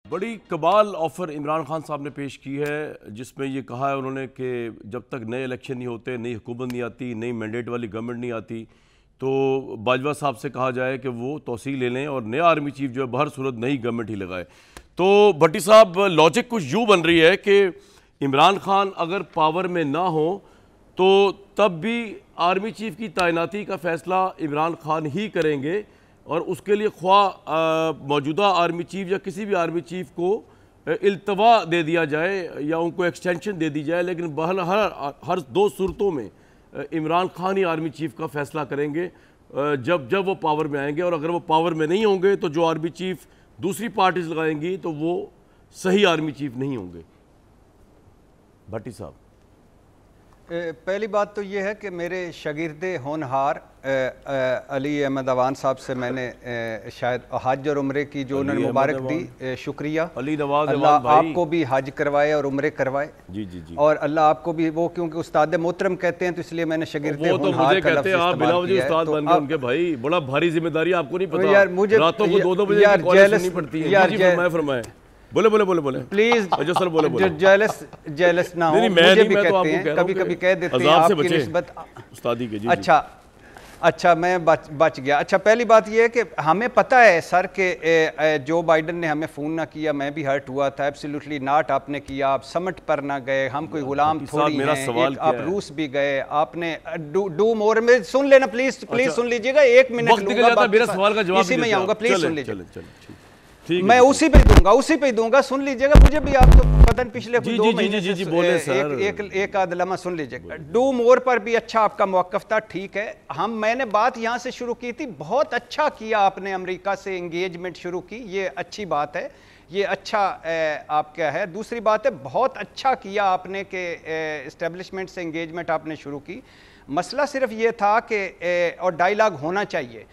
بڑی کمال آفر عمران خان صاحب نے پیش کی ہے، جس میں یہ کہا ہے انہوں نے کہ جب تک نئے الیکشن نہیں ہوتے، نئی حکومت نہیں آتی، نئی مینڈیٹ والی گورنمنٹ نہیں آتی، تو باجوہ صاحب سے کہا جائے کہ وہ توسیع لے لیں اور نیا آرمی چیف جو ہے بہر صورت نئی گورنمنٹ ہی لگائے۔ تو بھٹی صاحب، لاجک کچھ یوں بن رہی ہے کہ عمران خان اگر پاور میں نہ ہوں تو تب بھی آرمی چیف کی تعیناتی کا فیصلہ عمران خان ہی کریں گے، اور اس کے لیے خواہ موجودہ آرمی چیف یا کسی بھی آرمی چیف کو التوا دے دیا جائے یا ان کو ایکسٹینشن دے دی جائے، لیکن ہر دو صورتوں میں عمران خان ہی آرمی چیف کا فیصلہ کریں گے جب وہ پاور میں آئیں گے، اور اگر وہ پاور میں نہیں ہوں گے تو جو آرمی چیف دوسری پارٹیز لگائیں گی تو وہ صحیح آرمی چیف نہیں ہوں گے۔ بھٹی صاحب، پہلی بات تو یہ ہے کہ میرے شاگرد ہونہار علی احمد اوان صاحب سے میں نے شاید حج اور عمرے کی جو انہوں نے مبارک دی، شکریہ۔ اللہ آپ کو بھی حج کروائے اور عمرے کروائے، اور اللہ آپ کو بھی، وہ کیونکہ استاد محترم کہتے ہیں تو اس لیے میں نے شاگرد ہونہار کا لفظ استعمال کیا ہے۔ بھائی بڑا بھاری ذمہ داری، آپ کو نہیں پتا راتوں کو 2 بجے کی کالیں سننی پڑتی ہیں۔ فرمائے بولے پلیز جیلس نہ ہو، مجھے بھی کہتے ہیں کبھی کبھی کہہ دیتے ہیں آپ کی نسبت استادی کے۔ اچھا میں بچ گیا۔ اچھا، پہلی بات یہ ہے کہ ہمیں پتہ ہے سر کہ جو بائیڈن نے ہمیں فون نہ کیا، میں بھی ہرٹ ہوا تھا۔ ایبسلیوٹلی ناٹ، آپ نے کیا، آپ سمٹ پر نہ گئے، ہم کوئی غلام تھوڑی ہیں، آپ روس بھی گئے، آپ نے ڈو مور میں سن لینا پلیز سن لیجئے گا، 1 منٹ لوں گا، اسی میں آؤں گا، پلیز سن لیجئے گا، میں اسی پہ ہی دوں گا، سن لیجئے گا، مجھے بھی آپ تو پتن پچھلے 2 مہینے سے ایک آدھ لمحہ سن لیجئے گا۔ ڈو مور پر بھی اچھا آپ کا موقف تھا، ٹھیک ہے۔ میں نے بات یہاں سے شروع کی تھی، بہت اچھا کیا آپ نے امریکہ سے انگیجمنٹ شروع کی، یہ اچھی بات ہے، یہ اچھا آپ کیا ہے۔ دوسری بات ہے، بہت اچھا کیا آپ نے کہ اسٹیبلشمنٹ سے انگیجمنٹ آپ نے شروع کی۔ مسئلہ صرف یہ تھا کہ اور ڈائیلاگ ہونا چاہیے،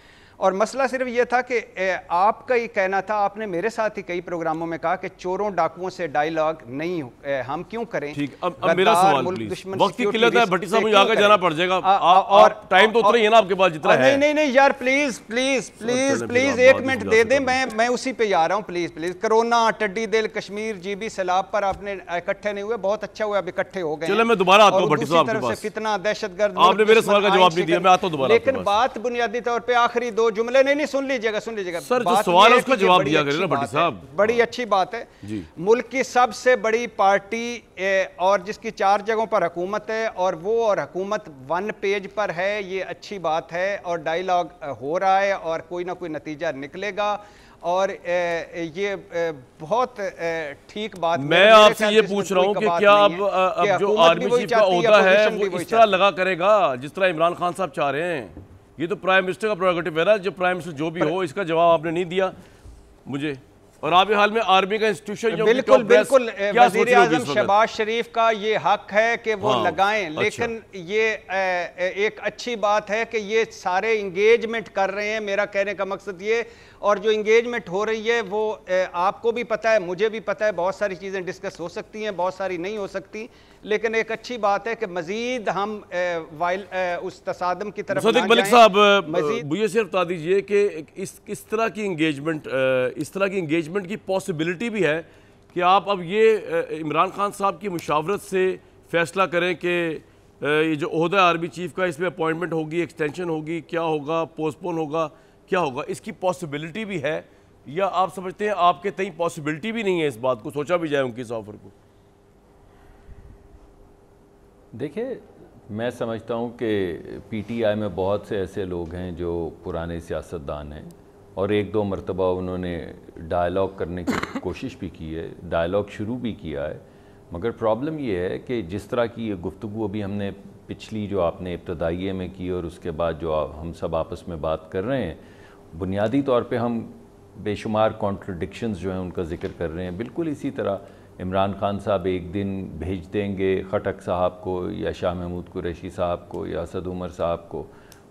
اور مسئلہ صرف یہ تھا کہ آپ کا یہ کہنا تھا، آپ نے میرے ساتھ ہی کئی پروگراموں میں کہا کہ چوروں ڈاکوؤں سے ڈائیلاگ نہیں، ہم کیوں کریں۔ ٹھیک، اب میرا سوال پلیز، وقت کی قلت ہے بھٹی صاحب، مجھے آگے جانا پڑ جائے گا، اور ٹائم تو اتنا ہی ہے نا آپ کے پاس جتنا ہے۔ نہیں یار، پلیز 1 منٹ دے دیں، میں اسی پہ آ رہا ہوں، پلیز۔ کرونا، ٹڈی دل، کشمیر جی بی سیلاب پر آپ نے اکٹھے نہیں ہوئے، بہت اچھا ہوا اب اکٹھے ہو گئے۔ چلے میں دوبارہ آتا ہوں بھٹی صاحب کے پاس، کتنا دہشت گرد، آپ نے میرے سوال کا جواب نہیں دیا، میں آتا ہوں دوبارہ۔ لیکن بات بنیادی طور پہ آخری 2 جملے، نہیں سن لیجئے گا سر، جو سوال ہے اس کا جواب دیا کریں نا بھٹی صاحب۔ بڑی اچھی بات ہے، ملک کی سب سے بڑی پارٹی اور جس کی 4 جگہوں پر حکومت ہے، اور حکومت 1 پیج پر ہے، یہ اچھی بات ہے، اور ڈائیلاگ ہو رہا ہے اور کوئی نہ کوئی نتیجہ نکلے گا، اور یہ بہت ٹھیک بات۔ میں آپ سے یہ پوچھ رہا ہوں کہ کیا اب جو آرمی چیف کا عہدہ ہے وہ اس طرح لگا کرے گا جس طرح عمران خان صاحب چاہ رہے ہیں؟ یہ تو پرائم منسٹر کا پریروگیٹو ہے نا، جو پرائم منسٹر جو بھی ہو، اس کا جواب آپ نے نہیں دیا مجھے، اور آپ حال میں آرمی کا انسٹیٹیوشن بالکل وزیر اعظم شہباز شریف کا یہ حق ہے کہ وہ لگائیں، لیکن یہ ایک اچھی بات ہے کہ یہ سارے انگیجمنٹ کر رہے ہیں۔ میرا کہنے کا مقصد یہ، اور جو انگیجمنٹ ہو رہی ہے وہ آپ کو بھی پتہ ہے، مجھے بھی پتہ ہے، بہت ساری چیزیں ڈسکس ہو سکتی ہیں، بہت ساری نہیں ہو سکتی، لیکن ایک اچھی بات ہے کہ مزید ہم اس تصادم کی طرف نہ جائیں۔ ملک صاحب، مجھے صرف بتا دیجئے کہ اس طرح کی انگیجمنٹ کی پاسبلٹی بھی ہے کہ آپ اب یہ عمران خان صاحب کی مشاورت سے فیصلہ کریں کہ یہ جو عہدہ آرمی چیف کا، اس میں اپوائنٹمنٹ ہوگی، ایکسٹینشن ہوگی، کیا ہوگا، پوسٹ پون ہوگا، کیا ہوگا، اس کی پاسبلٹی بھی ہے، یا آپ سمجھتے ہیں آپ کے تئیں پاسبلٹی بھی نہیں ہے اس بات کو، سوچا بھی جائے ان کی اس آفر کو؟ دیکھیں، میں سمجھتا ہوں کہ پی ٹی آئی میں بہت سے ایسے لوگ ہیں جو پرانے سیاستدان ہیں، اور 1-2 مرتبہ انہوں نے ڈائیلاگ کرنے کی کوشش بھی کی ہے، ڈائیلاگ شروع بھی کیا ہے، مگر پرابلم یہ ہے کہ جس طرح کی یہ گفتگو ابھی ہم نے پچھلی جو آپ نے ابتدائیے میں کی اور اس کے بعد جو ہم سب آپس میں بات کر رہے ہیں، بنیادی طور پہ ہم بے شمار کانٹرڈکشنز جو ہیں ان کا ذکر کر رہے ہیں۔ بالکل اسی طرح عمران خان صاحب ایک دن بھیج دیں گے خٹک صاحب کو یا شاہ محمود قریشی صاحب کو یا اسد عمر صاحب کو،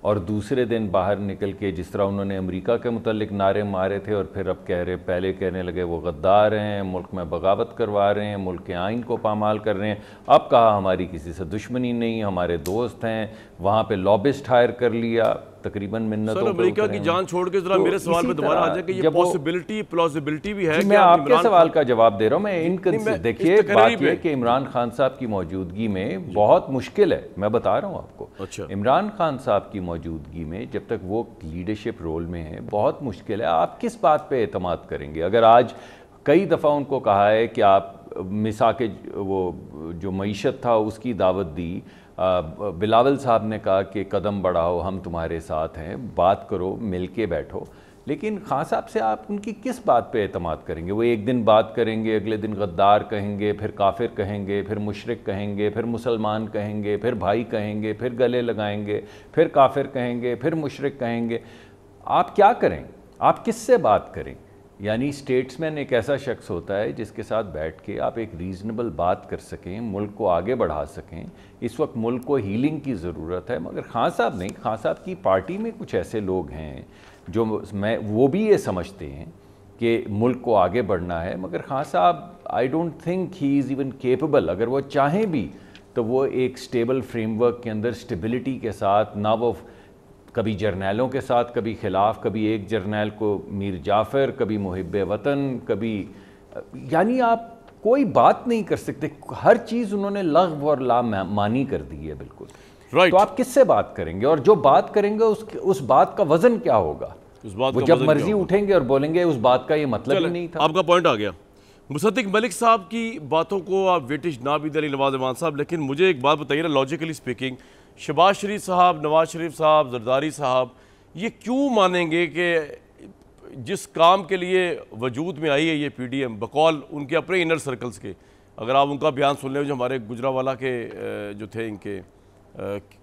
اور دوسرے دن باہر نکل کے جس طرح انہوں نے امریکہ کے متعلق نعرے مارے تھے، اور پھر اب پہلے کہنے لگے وہ غدار ہیں، ملک میں بغاوت کروا رہے ہیں، ملک کے آئین کو پامال کر رہے ہیں، اب کہا ہماری کسی سے دشمنی نہیں، ہمارے دوست ہیں، وہاں پہ لابسٹ ہائر کر لیا، تقریباً منتوں سر امریکہ کی جان چھوڑ کے ذرا میرے سوال پہ دوبارہ آ جائے کہ یہ پلاسبلٹی بھی ہے. میں آپ کے سوال کا جواب دے رہا ہوں. میں دیکھیے بات یہ کہ عمران خان صاحب کی موجودگی میں بہت مشکل ہے, میں بتا رہا ہوں آپ کو. عمران خان صاحب کی موجودگی میں جب تک وہ لیڈرشپ رول میں ہیں بہت مشکل ہے. آپ کس بات پہ اعتماد کریں گے؟ اگر آج کئی دفعہ ان کو کہا ہے کہ آپ مساق وہ جو معیشت تھا اس کی دعوت دی, بلاول صاحب نے کہا کہ قدم بڑھاؤ ہم تمہارے ساتھ ہیں, بات کرو, مل کے بیٹھو, لیکن خان صاحب سے آپ ان کی کس بات پہ اعتماد کریں گے؟ وہ ایک دن بات کریں گے, اگلے دن غدار کہیں گے, پھر کافر کہیں گے, پھر مشرک کہیں گے, پھر مسلمان کہیں گے, پھر بھائی کہیں گے, پھر گلے لگائیں گے, پھر کافر کہیں گے, پھر مشرک کہیں گے. آپ کیا کریں؟ آپ کس سے بات کریں؟ یعنی اسٹیٹس مین ایک ایسا شخص ہوتا ہے جس کے ساتھ بیٹھ کے آپ ایک ریزنیبل بات کر سکیں, ملک کو آگے بڑھا سکیں. اس وقت ملک کو ہیلنگ کی ضرورت ہے, مگر خان صاحب نہیں. خان صاحب کی پارٹی میں کچھ ایسے لوگ ہیں جو وہ بھی یہ سمجھتے ہیں کہ ملک کو آگے بڑھنا ہے, مگر خان صاحب I don't think he is even capable. اگر وہ چاہیں بھی تو وہ ایک سٹیبل فریم ورک کے اندر سٹیبلٹی کے ساتھ, نہ وہ کبھی جرنیلوں کے ساتھ کبھی خلاف, کبھی ایک جرنیل کو میر جعفر, کبھی محب وطن, کبھی, یعنی آپ کوئی بات نہیں کر سکتے. ہر چیز انہوں نے لغو اور لا معنی کر دی ہے بالکل. تو آپ کس سے بات کریں گے؟ اور جو بات کریں گے اس بات کا وزن کیا ہوگا؟ وہ جب مرضی اٹھیں گے اور بولیں گے اس بات کا یہ مطلب ہی نہیں تھا. آپ کا پوائنٹ آ گیا. مصدق ملک صاحب کی باتوں کو آپ ویٹیج نہ بھی دیں نواز امان صاحب, لیکن مجھے ایک بات بتائیے نا, لاجیکلی اسپیکنگ, شہباز شریف صاحب, نواز شریف صاحب, زرداری صاحب یہ کیوں مانیں گے کہ جس کام کے لیے وجود میں آئی ہے یہ پی ڈی ایم, بقول ان کے اپنے انر سرکلز کے, اگر آپ ان کا بیان سن لیں جو ہمارے گجرانوالہ کے جو تھے, ان کے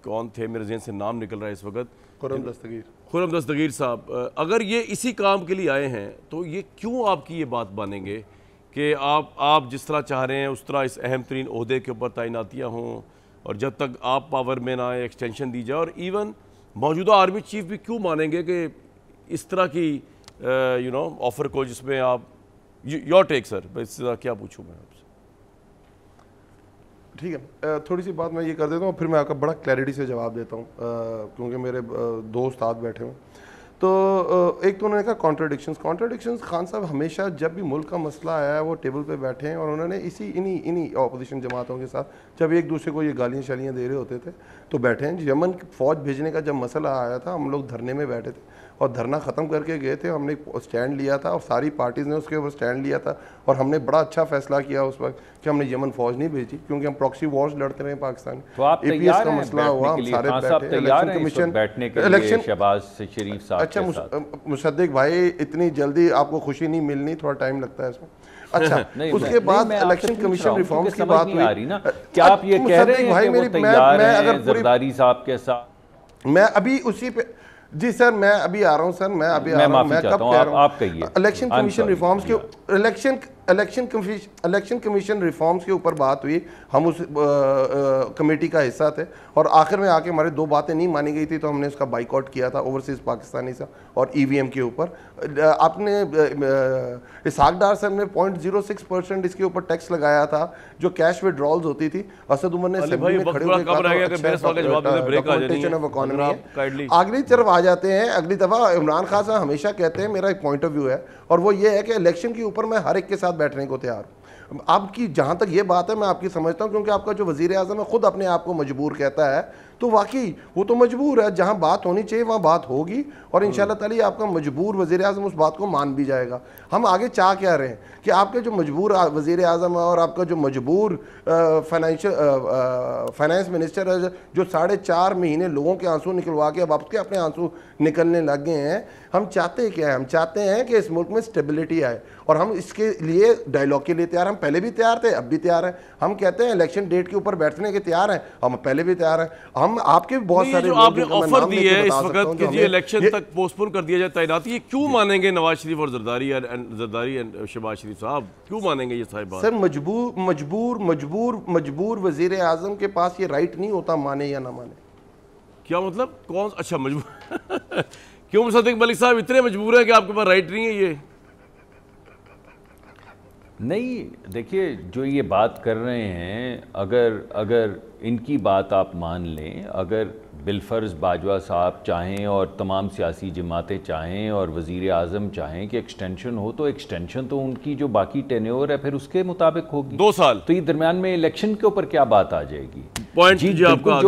کون تھے, میرے ذہن سے نام نکل رہا ہے اس وقت, خرم دستگیر صاحب, اگر یہ اسی کام کے لیے آئے ہیں تو یہ کیوں آپ کی یہ بات مانیں گے کہ آپ جس طرح چاہ رہے ہیں اس طرح اس اہم ترین عہدے کے اوپر تعیناتیاں ہوں, اور جب تک آپ پاور میں نہ آئے ایکسٹینشن دی جائے, اور ایون موجودہ آرمی چیف بھی کیوں مانیں گے کہ اس طرح کی آفر کو, جس میں آپ یور ٹیک سر, اس طرح کیا پوچھوں میں آپ سے؟ ٹھیک ہے, تھوڑی سی بات میں یہ کر دیتا ہوں, پھر میں آپ کا بڑا کلیئرٹی سے جواب دیتا ہوں, کیونکہ میرے دو استاد بیٹھے ہوئے. تو ایک تو انہوں نے کہا کانٹرڈکشنز. خان صاحب ہمیشہ جب بھی ملک کا مسئلہ آیا ہے وہ ٹیبل پہ بیٹھے ہیں, اور انہوں نے انہی اپوزیشن جماعتوں کے ساتھ جب ایک دوسرے کو یہ گالیاں شالیاں دے رہے ہوتے تھے تو بیٹھے ہیں. یمن فوج بھیجنے کا جب مسئلہ آیا تھا ہم لوگ دھرنے میں بیٹھے تھے, اور دھرنا ختم کر کے گئے تھے, ہم نے اسٹینڈ لیا تھا اور ساری پارٹیز نے اس کے اوپر اسٹینڈ لیا تھا, اور ہم نے بڑا اچھا فیصلہ کیا اس وقت کہ ہم نے یمن فوج نہیں بھیجی, کیونکہ ہم پراکسی وارز لڑتے رہے پاکستان. اے پی ایس کا مسئلہ ہوا, ہم سارے بیٹھے, الیکشن کمیشن, شہباز شریف صاحب. اچھا مصدق بھائی, اتنی جلدی آپ کو خوشی نہیں ملنی, تھوڑا ٹائم لگتا ہے اس میں. اچھا, اس کے بعد الیکشن کمیشن ریفارمز کی بات ہوئی. کیا آپ یہ کہہ رہے ہیں کہ وہ تیار ہیں زرداری صاحب کے ساتھ؟ میں ابھی اسی پہ, جی سر میں ابھی آ رہا ہوں سر, میں ابھی آ رہا ہوں, میں کب کہہ رہا ہوں آپ کہیے. الیکشن کمیشن ریفارمز کے الیکشن کمیشن ریفارمز کے اوپر بات ہوئی, ہم اس کمیٹی کا حصہ تھے, اور آخر میں آ کے ہمارے دو باتیں نہیں مانی گئی تھی تو ہم نے اس کا بائی کاٹ کیا تھا اوورسیز پاکستانی سے اور ای وی ایم کے اوپر. آپ نے اسحاق ڈار صاحب نے 0.06% اس کے اوپر ٹیکس لگایا تھا جو کیش وڈرالز ہوتی تھی. اسد عمر نے اسمبلی میں کھڑے ہوئے کہا اگلی طرف آ جاتے ہیں. اگلی دفعہ عمران خان صاحب ہمیشہ کہتے ہیں, میرا ایک پوائنٹ آف ویو ہے, اور وہ یہ ہے کہ الیکشن کے اوپر میں ہر ایک کے ساتھ بیٹھنے کو تیار ہوں. آپ کی جہاں تک یہ بات ہے میں آپ کی سمجھتا ہوں, کیونکہ آپ کا جو وزیر اعظم ہے خود اپنے آپ کو مجبور کہتا ہے, تو واقعی وہ تو مجبور ہے, جہاں بات ہونی چاہیے وہاں بات ہوگی, اور انشاءاللہ تعالی آپ کا مجبور وزیر اعظم اس بات کو مان بھی جائے گا. ہم آگے چاہ کیا رہے ہیں کہ آپ کے جو مجبور وزیر اعظم ہے اور آپ کا جو مجبور فائنانس منسٹر ہے, جو 4.5 مہینے لوگوں کے آنسو نکلوا کے اب آپ کے اپنے آنسو نکلنے لگ گئے ہیں, ہم چاہتے کیا ہے؟ ہم چاہتے ہیں کہ اس ملک میں اسٹیبلٹی آئے, اور ہم اس کے لیے ڈائیلاگ کے لیے تیار ہیں. ہم پہلے بھی تیار تھے, اب بھی تیار ہیں. ہم کہتے ہیں الیکشن ڈیٹ کے اوپر بیٹھنے کے تیار ہیں, ہم پہلے بھی تیار ہیں. ہم آپ کے بہت سارے آپ نے آفر دی ہے اس وقت کہ جی الیکشن تک پوسٹ پون کر دیا جائے تعیناتی, یہ کیوں مانیں گے نواز شریف اور زرداری شہباز شریف صاحب, کیوں مانیں گے یہ صاحب بات؟ سر مجبور وزیر اعظم کے پاس یہ رائٹ نہیں ہوتا مانے یا نہ مانے. کیا مطلب کون؟ اچھا مجبور کیوں مصدق ملک صاحب اتنے مجبور ہیں کہ آپ کے پاس رائٹ نہیں ہے؟ یہ نہیں دیکھیے جو یہ بات کر رہے ہیں اگر ان کی بات آپ مان لیں, اگر بالفرض باجوہ صاحب چاہیں اور تمام سیاسی جماعتیں چاہیں اور وزیر اعظم چاہیں کہ ایکسٹینشن ہو, تو ایکسٹینشن تو ان کی جو باقی ٹینیور ہے پھر اس کے مطابق ہوگی. 2 سال تو یہ درمیان میں الیکشن کے اوپر کیا بات آ جائے گی؟ پوائنٹ جی آپ کا